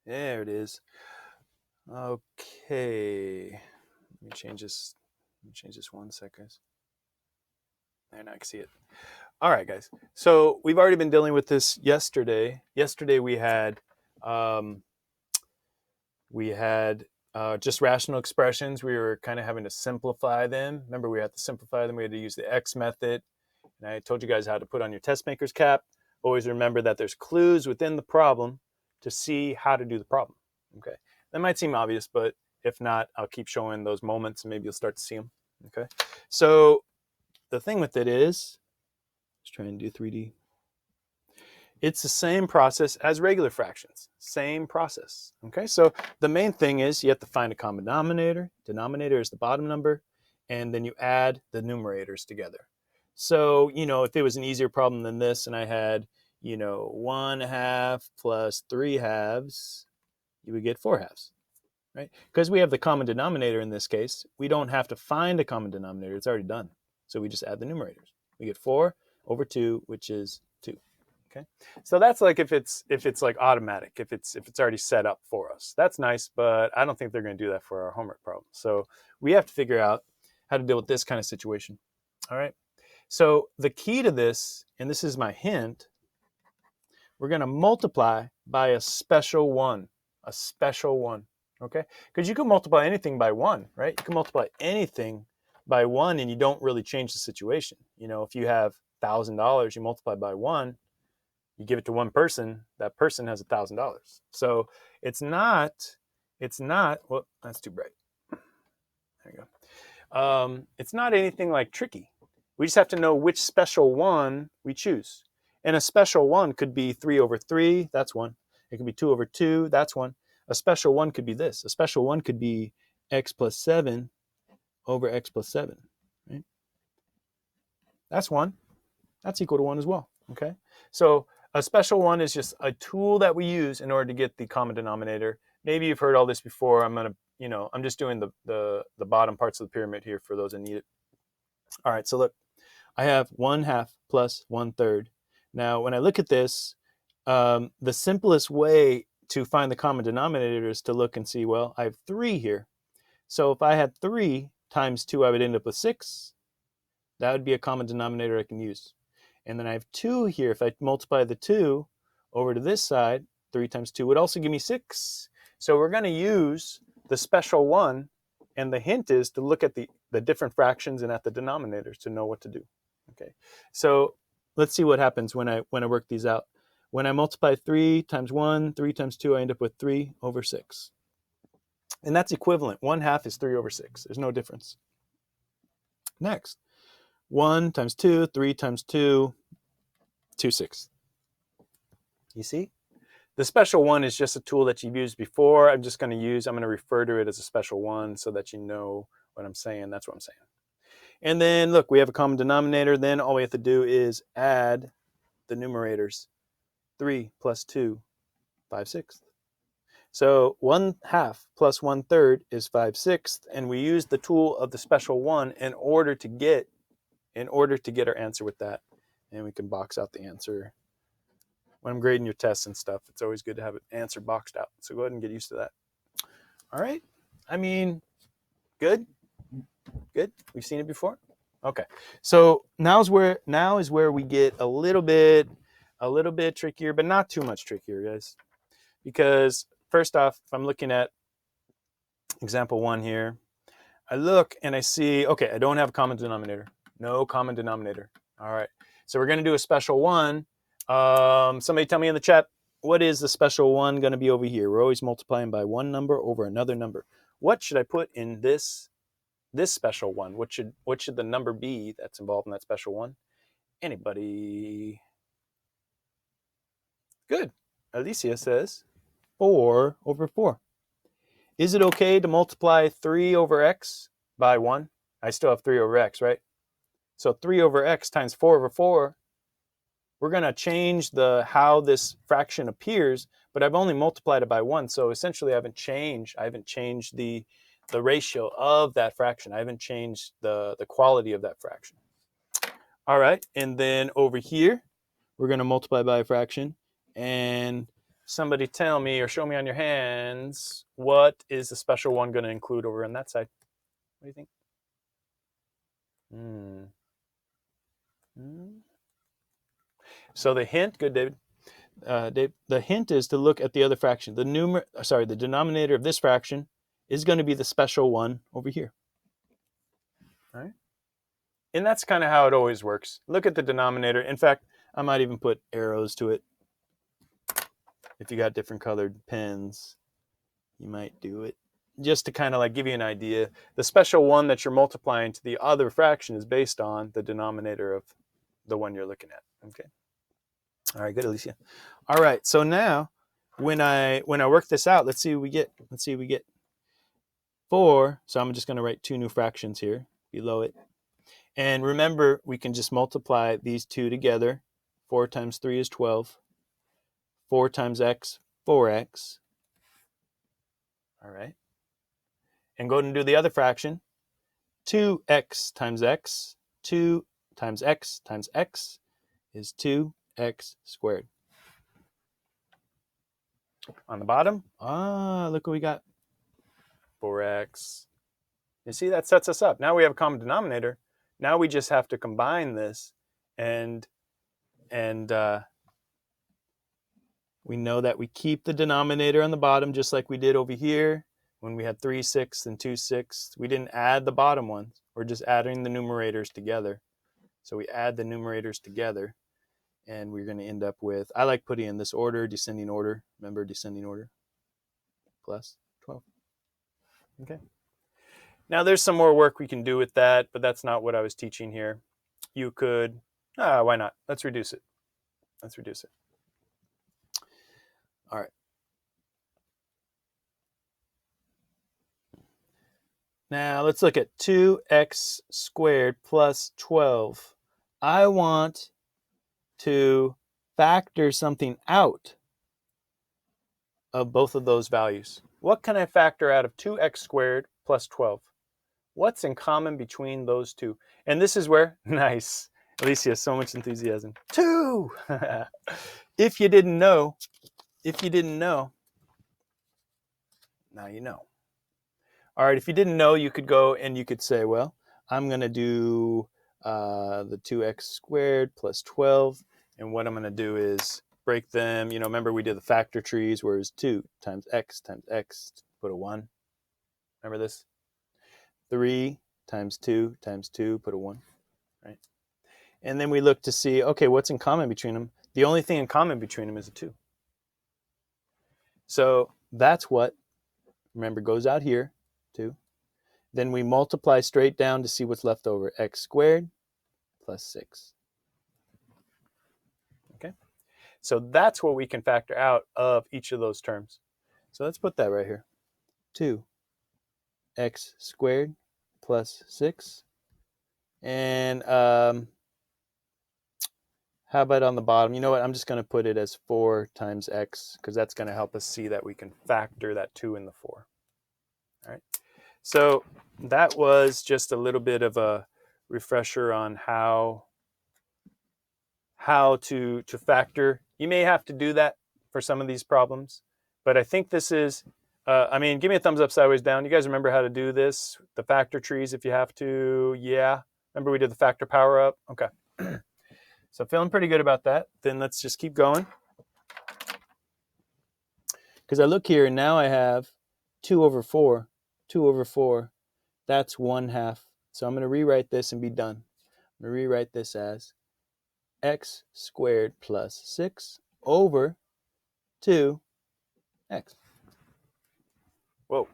There it is. Okay. Let me change this. Let me change this 1 second. There, now I can see it. All right, guys. So we've already been dealing with this yesterday. Yesterday um, we had just rational expressions. We were kind of having to simplify them. Remember, we had to simplify them. We had to use the X method. And I told you guys how to put on your test maker's cap. Always remember that there's clues within the problem to see how to do the problem. Okay, that might seem obvious, but if not, I'll keep showing those moments and maybe you'll start to see them. Okay, so the thing with it is, let's try and do 3D. It's the same process as regular fractions. Same process. Okay, so the main thing is you have to find a common denominator. Denominator is the bottom number, and then you add the numerators together. So, if it was an easier problem than this and I had, 1/2 plus 3/2, you would get 4/2, right? Because we have the common denominator in this case, we don't have to find a common denominator. It's already done. So we just add the numerators. We get 4/2, which is 2. Okay, so that's like if it's like automatic, if it's already set up for us. That's nice, but I don't think they're going to do that for our homework problem. So we have to figure out how to deal with this kind of situation. All right. So the key to this, and this is my hint, we're going to multiply by a special one, okay? Because you can multiply anything by 1, right? You can multiply anything by 1 and you don't really change the situation. If you have $1,000, you multiply by 1, you give it to one person, that person has $1,000. So it's not, well, that's too bright. There you go. It's not anything like tricky. We just have to know which special one we choose. And a special one could be 3/3, that's 1. It could be 2/2, that's 1. A special one could be this. A special one could be x plus 7 over x plus 7, right? That's 1. That's equal to 1 as well, okay? So a special one is just a tool that we use in order to get the common denominator. Maybe you've heard all this before. I'm just doing the bottom parts of the pyramid here for those that need it. All right, so look, I have 1/2 plus 1/3. Now, when I look at this, the simplest way to find the common denominator is to look and see, well, I have 3 here. So if I had 3 times 2, I would end up with 6. That would be a common denominator I can use. And then I have 2 here. If I multiply the 2 over to this side, 3 times 2 would also give me 6. So we're going to use the special one, and the hint is to look at the different fractions and at the denominators to know what to do. Okay, so let's see what happens when I work these out. When I multiply 3 times 1, 3 times 2, I end up with 3/6. And that's equivalent. 1/2 is 3/6. There's no difference. Next, 1 times 2, 3 times 2, 2/6. You see? The special one is just a tool that you've used before. I'm going to refer to it as a special one so that you know what I'm saying. That's what I'm saying. And then look, we have a common denominator. Then all we have to do is add the numerators. 3 plus 2, 5/6. So 1/2 plus 1/3 is 5/6, and we use the tool of the special one in order to get our answer with that. And we can box out the answer. When I'm grading your tests and stuff, it's always good to have an answer boxed out. So go ahead and get used to that. All right. Good. We've seen it before. Okay. So now is where we get a little bit trickier, but not too much trickier, guys. Because first off, if I'm looking at example 1 here, I look and I see, okay, I don't have a common denominator. No common denominator. All right. So we're going to do a special one. Somebody tell me in the chat, what is the special one going to be over here? We're always multiplying by one number over another number. What should I put in this special one? What should the number be that's involved in that special one? Anybody? Good. Alicia says 4/4. Is it okay to multiply 3 over x by 1? I still have 3 over x, right? So 3 over x times 4/4. We're going to change how this fraction appears, but I've only multiplied it by 1. So essentially, I haven't changed the ratio of that fraction. I haven't changed the quality of that fraction. All right, and then over here, we're going to multiply by a fraction, and Somebody tell me or show me on your hands, what is the special one going to include over on that side? What do you think? So the hint, good, David. Dave, the hint is to look at the other fraction. The denominator of this fraction is going to be the special one over here. All right? And that's kind of how it always works. Look at the denominator. In fact, I might even put arrows to it. If you got different colored pens, you might do it. Just to kind of like give you an idea. The special one that you're multiplying to the other fraction is based on the denominator of the one you're looking at. Okay. All right, good, Alicia. All right, so now when I work this out, let's see what we get. Let's see what we get. 4, so I'm just going to write 2 new fractions here below it. And remember, we can just multiply these two together. 4 times 3 is 12. 4 times x, 4x. All right. And go ahead and do the other fraction. 2x times x, 2 times x times x is 2x squared. On the bottom, look what we got. 4x. You see, that sets us up. Now we have a common denominator. Now we just have to combine this, and we know that we keep the denominator on the bottom just like we did over here when we had 3/6 and 2/6. We didn't add the bottom ones. We're just adding the numerators together. So we add the numerators together, and we're going to end up with, I like putting in this order, descending order. Remember, descending order, plus 12. Okay. Now there's some more work we can do with that, but that's not what I was teaching here. You could, why not? Let's reduce it. Let's reduce it. All right. Now let's look at 2x squared plus 12. I want to factor something out of both of those values. What can I factor out of 2x squared plus 12? What's in common between those two? And this is where, nice, Alicia, so much enthusiasm. 2! If you didn't know, now you know. All right, if you didn't know, you could go and you could say, well, I'm going to do the 2x squared plus 12. And what I'm going to do is break them. You know, remember we did the factor trees where it's 2 times x, put a 1. Remember this? 3 times 2, put a 1, right? And then we look to see, okay, what's in common between them? The only thing in common between them is a 2. So that's what, remember, goes out here, 2. Then we multiply straight down to see what's left over, x squared plus 6. Okay, so that's what we can factor out of each of those terms. So let's put that right here, 2x squared plus 6. And how about on the bottom? You know what? I'm just going to put it as 4 times x because that's going to help us see that we can factor that 2 in the 4. All right. So that was just a little bit of a refresher on how to factor. You may have to do that for some of these problems, but I think this is, I mean, give me a thumbs up, sideways, down. You guys remember how to do this? The factor trees if you have to. Yeah. Remember we did the factor power up? Okay. So feeling pretty good about that. Then let's just keep going. Because I look here and now I have 2 over 4. 2 over 4. That's 1/2. So I'm going to rewrite this and be done. I'm going to rewrite this as x squared plus 6 over 2x. Whoa.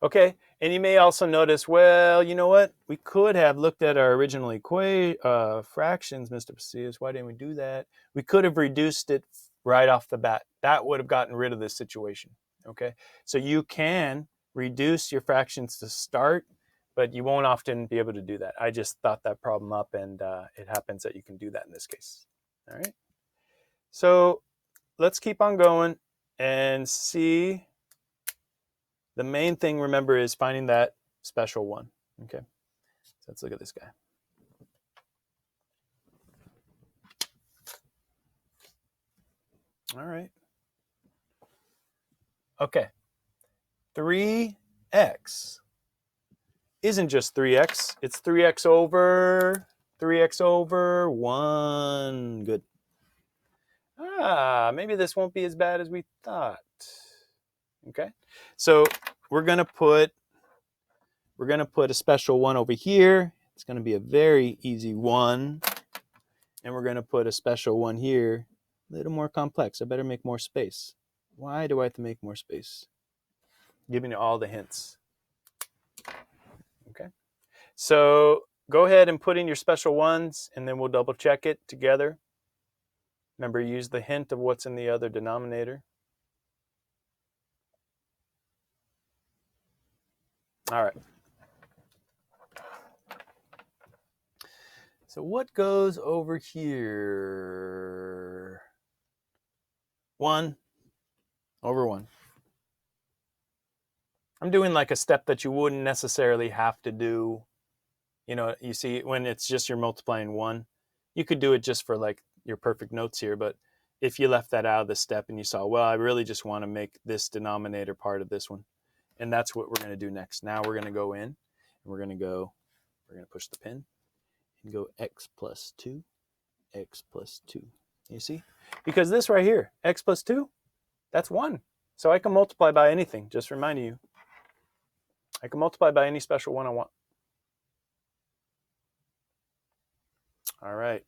Okay, and you may also notice, well, you know what? We could have looked at our original fractions, Mr. Pasillas. Why didn't we do that? We could have reduced it right off the bat. That would have gotten rid of this situation, okay? So you can reduce your fractions to start, but you won't often be able to do that. I just thought that problem up, and it happens that you can do that in this case. All right. So let's keep on going and see. The main thing, remember, is finding that special one. Okay. So let's look at this guy. All right. Okay. 3x isn't just 3x. It's 3x over 1. Good. Maybe this won't be as bad as we thought. Okay. So we're going to put a special 1 over here. It's going to be a very easy 1. And we're going to put a special 1 here. A little more complex. I better make more space. Why do I have to make more space? Giving you all the hints. Okay. So go ahead and put in your special 1s, and then we'll double check it together. Remember, use the hint of what's in the other denominator. All right. So what goes over here? 1 over 1. I'm doing like a step that you wouldn't necessarily have to do. You know, you see when it's just you're multiplying 1, you could do it just for like your perfect notes here. But if you left that out of the step and you saw, well, I really just want to make this denominator part of this one. And that's what we're going to do next. Now we're going to go in and we're going to push the pin and go x plus 2, x plus 2. You see? Because this right here, x plus 2, that's 1. So I can multiply by anything, just reminding you. I can multiply by any special 1 I want. All right.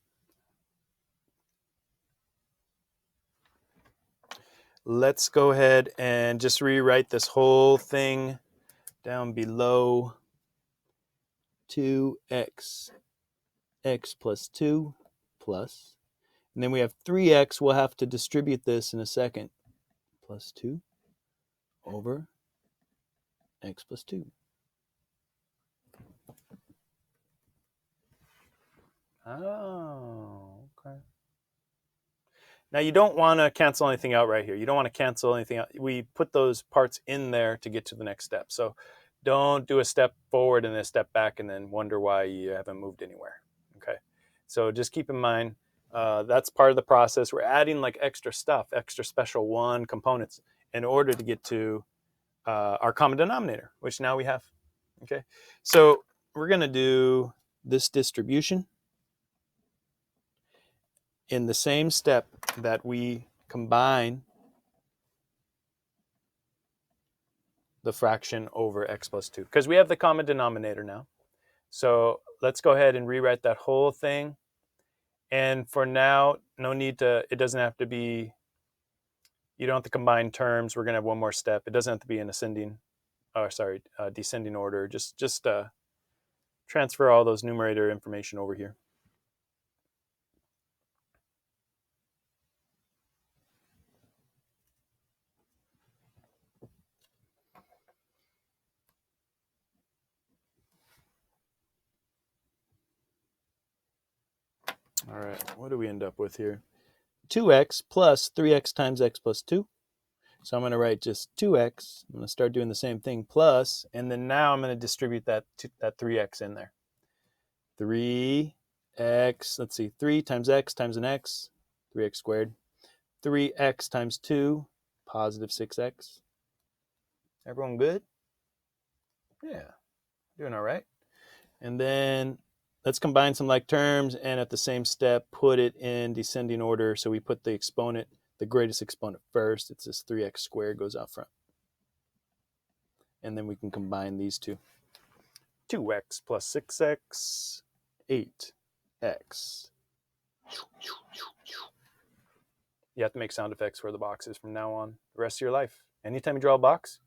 Let's go ahead and just rewrite this whole thing down below. 2x, x plus 2 plus. And then we have 3x. We'll have to distribute this in a second. Plus 2 over x plus 2. Oh, okay. Now you don't want to cancel anything out right here. You don't want to cancel anything out. We put those parts in there to get to the next step. So don't do a step forward and then a step back and then wonder why you haven't moved anywhere. Okay. So just keep in mind, that's part of the process. We're adding like extra stuff, extra special 1 components in order to get to our common denominator, which now we have. Okay. So we're going to do this distribution in the same step that we combine the fraction over x plus 2, because we have the common denominator now. So let's go ahead and rewrite that whole thing. And for now, no need to, it doesn't have to be, you don't have to combine terms. We're going to have one more step. It doesn't have to be in descending order. Just transfer all those numerator information over here. All right, what do we end up with here? 2x plus 3x times x plus 2. So I'm going to write just 2x. I'm going to start doing the same thing plus, and then now I'm going to distribute that 3x in there. 3x, let's see, 3 times x times an x, 3x squared. 3x times 2, positive 6x. Everyone good? Yeah, doing all right. And then let's combine some like terms, and at the same step, put it in descending order. So we put the exponent, the greatest exponent first. It's this 3x squared goes out front. And then we can combine these two. 2x plus 6x, 8x. You have to make sound effects for the boxes from now on, the rest of your life. Anytime you draw a box,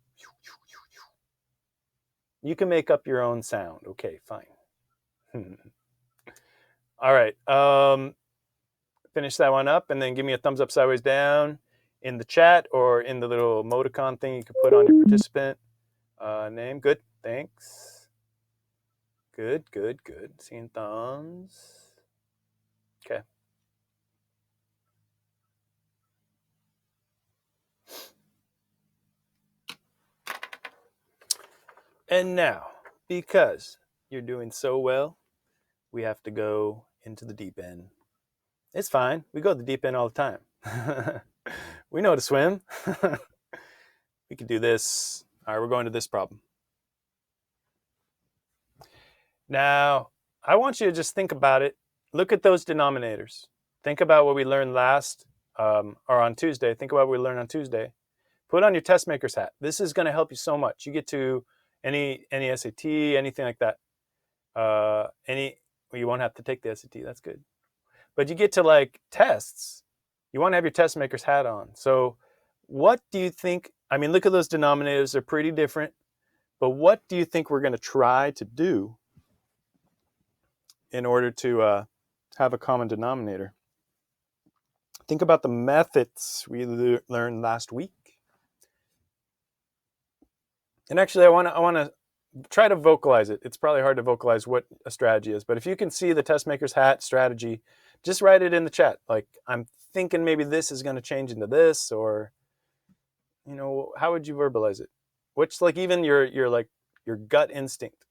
you can make up your own sound. Okay, fine. All right. Finish that one up, and then give me a thumbs up, sideways down in the chat or in the little emoticon thing you can put on your participant name. Good. Thanks. Good. Seeing thumbs. Okay. And now, because you're doing so well, we have to go into the deep end. It's fine. We go to the deep end all the time. We know how to swim. We could do this. All right, we're going to this problem. Now, I want you to just think about it. Look at those denominators. Think about what we learned or on Tuesday. Think about what we learned on Tuesday. Put on your test maker's hat. This is going to help you so much. You get to any SAT, anything like that. You won't have to take the SAT. That's good. But you get to like tests. You want to have your test maker's hat on. So what do you think? I mean, look at those denominators. They're pretty different. But what do you think we're going to try to do in order to have a common denominator? Think about the methods we learned last week. And actually, I want to try to vocalize it. It's probably hard to vocalize what a strategy is. But if you can see the test maker's hat strategy, just write it in the chat. Like, I'm thinking maybe this is going to change into this, or, how would you verbalize it? Which, like, even your gut instinct.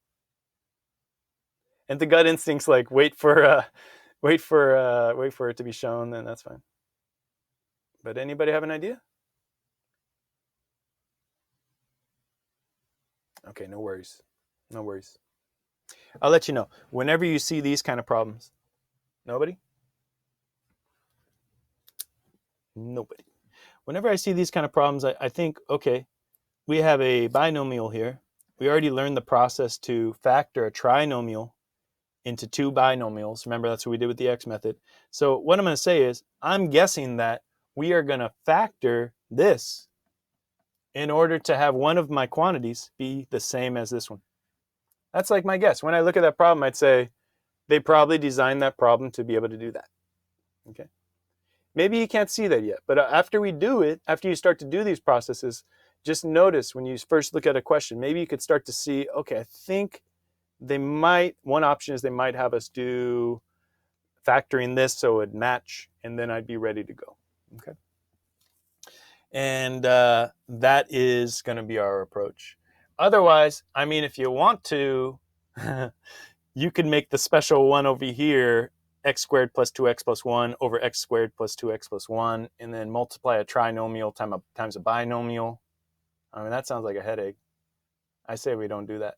And the gut instinct's like, wait for it to be shown, then that's fine. But anybody have an idea? Okay, no worries. No worries. I'll let you know. Whenever you see these kind of problems. Nobody? Nobody. Whenever I see these kind of problems, I think, okay, we have a binomial here. We already learned the process to factor a trinomial into two binomials. Remember, that's what we did with the X method. So what I'm going to say is, I'm guessing that we are going to factor this in order to have one of my quantities be the same as this one. That's like my guess. When I look at that problem, I'd say they probably designed that problem to be able to do that. Okay. Maybe you can't see that yet, but after we do it, after you start to do these processes, just notice when you first look at a question, maybe you could start to see, okay, I think one option is they might have us do factoring this so it would match, and then I'd be ready to go. Okay. And that is going to be our approach. Otherwise, I mean, if you want to, you can make the special one over here, x squared plus 2x plus 1 over x squared plus 2x plus 1, and then multiply a trinomial times a binomial. I mean, that sounds like a headache. I say we don't do that.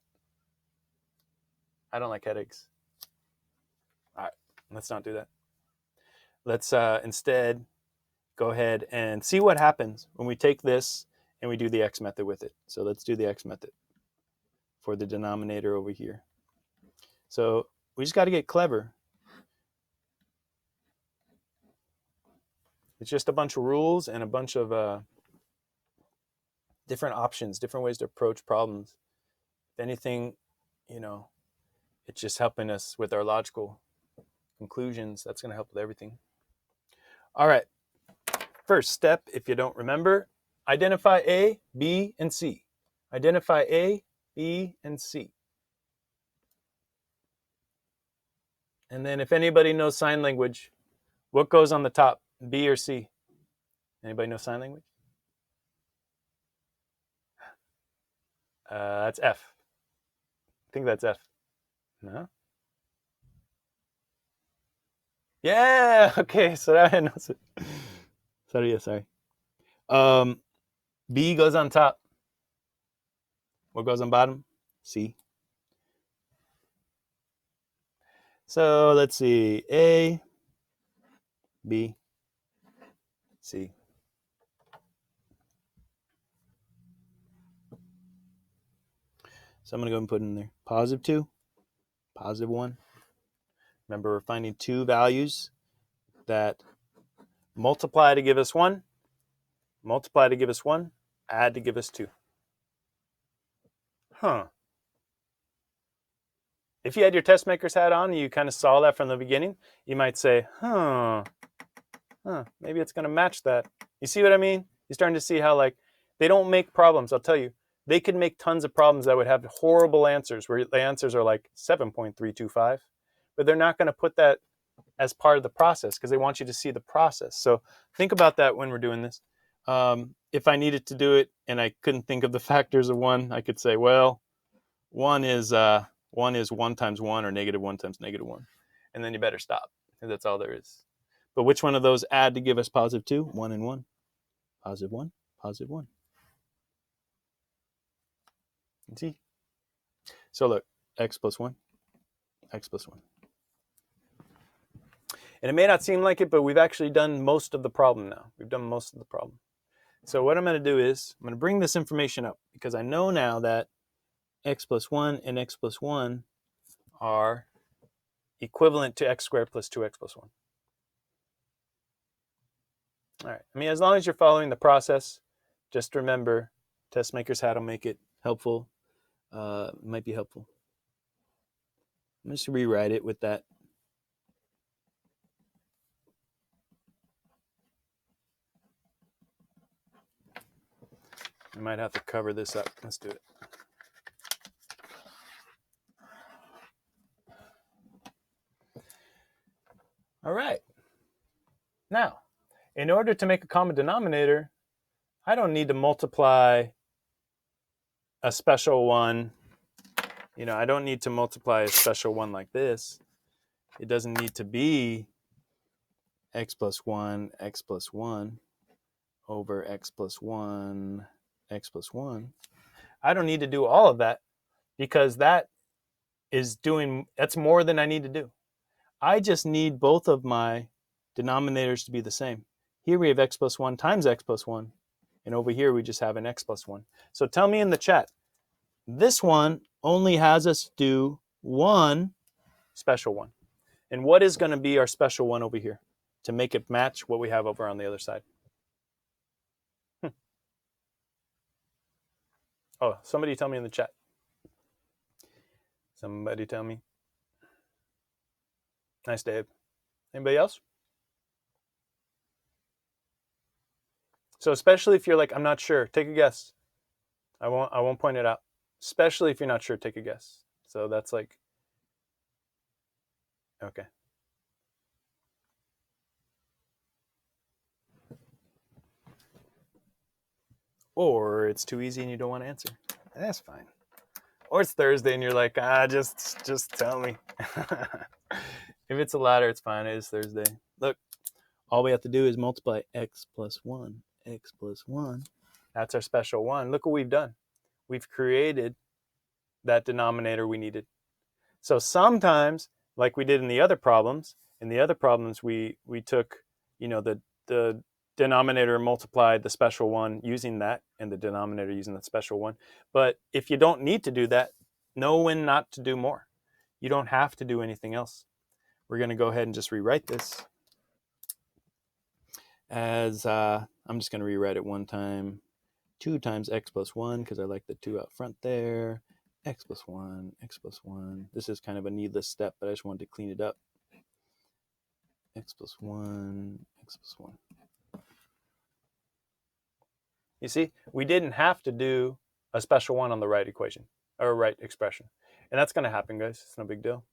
I don't like headaches. All right, let's not do that. Let's instead go ahead and see what happens when we take this and we do the X method with it. So let's do the X method for the denominator over here. So we just got to get clever. It's just a bunch of rules and a bunch of different options, different ways to approach problems. If anything, it's just helping us with our logical conclusions. That's going to help with everything. All right. First step, if you don't remember, identify A, B, and C. Identify A, B, and C. And then if anybody knows sign language, what goes on the top, B or C? Anybody know sign language? That's F. I think that's F. No? Yeah, okay, so I knows it. Sorry. B goes on top. What goes on bottom? C. So let's see. A, B, C. So I'm going to go and put in there positive 2, positive 1. Remember, we're finding two values that multiply to give us 1, multiply to give us 1, add to give us 2. Huh. If you had your test maker's hat on and you kind of saw that from the beginning, you might say, maybe it's going to match that. You see what I mean? You're starting to see how, like, they don't make problems. I'll tell you, they could make tons of problems that would have horrible answers, where the answers are like 7.325, but they're not going to put that as part of the process because they want you to see the process. So think about that when we're doing this. If I needed to do it and I couldn't think of the factors of 1, I could say, well, 1 is 1 times 1 or negative 1 times negative 1. And then you better stop, because that's all there is. But which one of those add to give us positive 2? 1 and 1. positive 1, positive 1. See? So look, x plus 1, x plus 1. And it may not seem like it, but we've actually done most of the problem now. We've done most of the problem. So what I'm going to do is I'm going to bring this information up because I know now that x plus 1 and x plus 1 are equivalent to x squared plus 2x plus 1. All right. I mean, as long as you're following the process, just remember, test makers how to make it helpful. Might be helpful. I'm just rewrite it with that. I might have to cover this up. Let's do it. All right. Now, in order to make a common denominator, I don't need to multiply a special one. You know, I don't need to multiply a special one like this. It doesn't need to be x plus 1 over x plus 1, x plus 1. I don't need to do all of that because that's more than I need to do. I just need both of my denominators to be the same. Here we have x plus 1 times x plus 1. And over here we just have an x plus 1. So tell me in the chat, this one only has us do one special one. And what is going to be our special one over here to make it match what we have over on the other side? Oh, somebody tell me in the chat. Somebody tell me. Nice, Dave. Anybody else? So especially if you're like, I'm not sure, take a guess. I won't point it out. Especially if you're not sure, take a guess. So that's like, okay. Or it's too easy and you don't want to answer. That's fine. Or it's Thursday and you're like, just tell me. If it's a ladder, it's fine. It is Thursday. Look, all we have to do is multiply x plus 1, x plus 1. That's our special one. Look what we've done. We've created that denominator we needed. So sometimes, like we did in the other problems, we took, you know, the denominator and multiplied the special one using that, and the denominator using the special one. But if you don't need to do that, know when not to do more. You don't have to do anything else. We're going to go ahead and just rewrite this as, I'm just going to rewrite it one time. 2 times x plus 1, because I like the 2 out front there. X plus 1, x plus 1. This is kind of a needless step, but I just wanted to clean it up. X plus 1, x plus 1. You see, we didn't have to do a special one on the right equation, or right expression. And that's going to happen, guys. It's no big deal.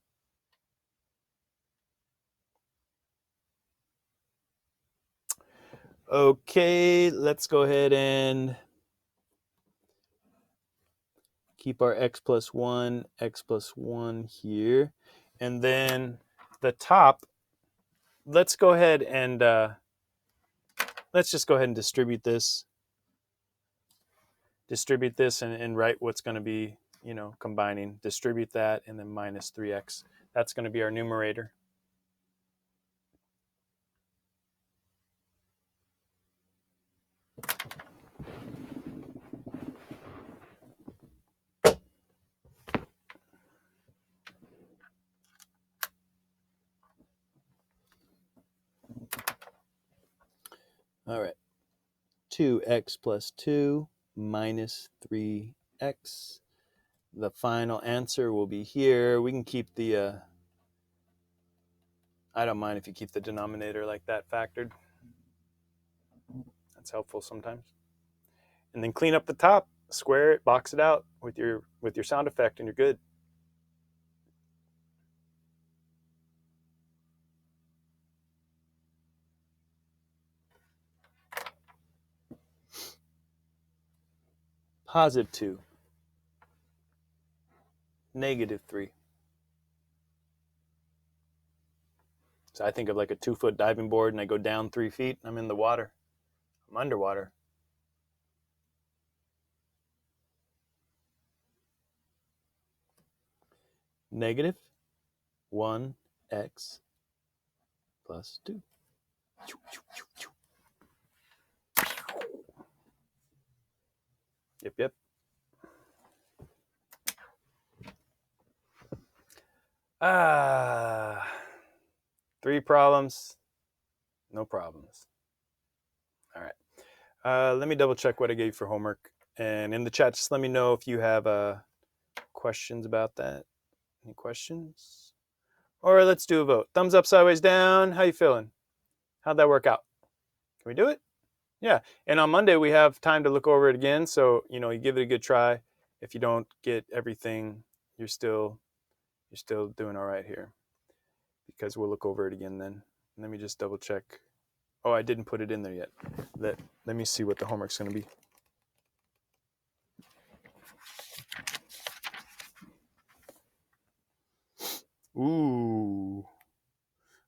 Okay, let's go ahead and keep our x plus 1 here. And then the top, let's go ahead and let's just go ahead and distribute this. And write what's going to be, you know, combining. Distribute that and then minus 3x. That's going to be our numerator. All right. 2x plus 2 minus 3x. The final answer will be here. We can keep the, I don't mind if you keep the denominator like that factored. That's helpful sometimes. And then clean up the top, square it, box it out with your sound effect, and you're good. Positive 2. Negative 3. So I think of like a 2-foot diving board and I go down 3 feet, I'm in the water. I'm underwater. negative 1x plus 2. Yep. Three problems, no problems. All right. Let me double check what I gave you for homework. And in the chat, just let me know if you have questions about that. Any questions? Or let's do a vote. Thumbs up, sideways down. How you feeling? How'd that work out? Can we do it? Yeah. And on Monday, we have time to look over it again. So, you give it a good try. If you don't get everything, you're still doing all right here, because we'll look over it again then. Let me just double check. Oh, I didn't put it in there yet. Let me see what the homework's going to be. Ooh.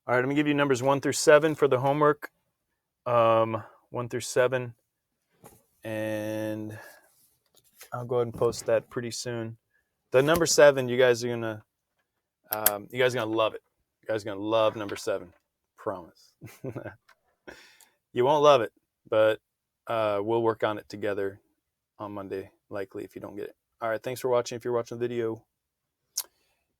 All right, let me give you numbers 1 through 7 for the homework. 1 through 7. And I'll go ahead and post that pretty soon. The number 7, you guys are gonna love it. You guys are gonna love number 7. Promise. You won't love it, but we'll work on it together on Monday, likely, if you don't get it. All right, thanks for watching. If you're watching the video,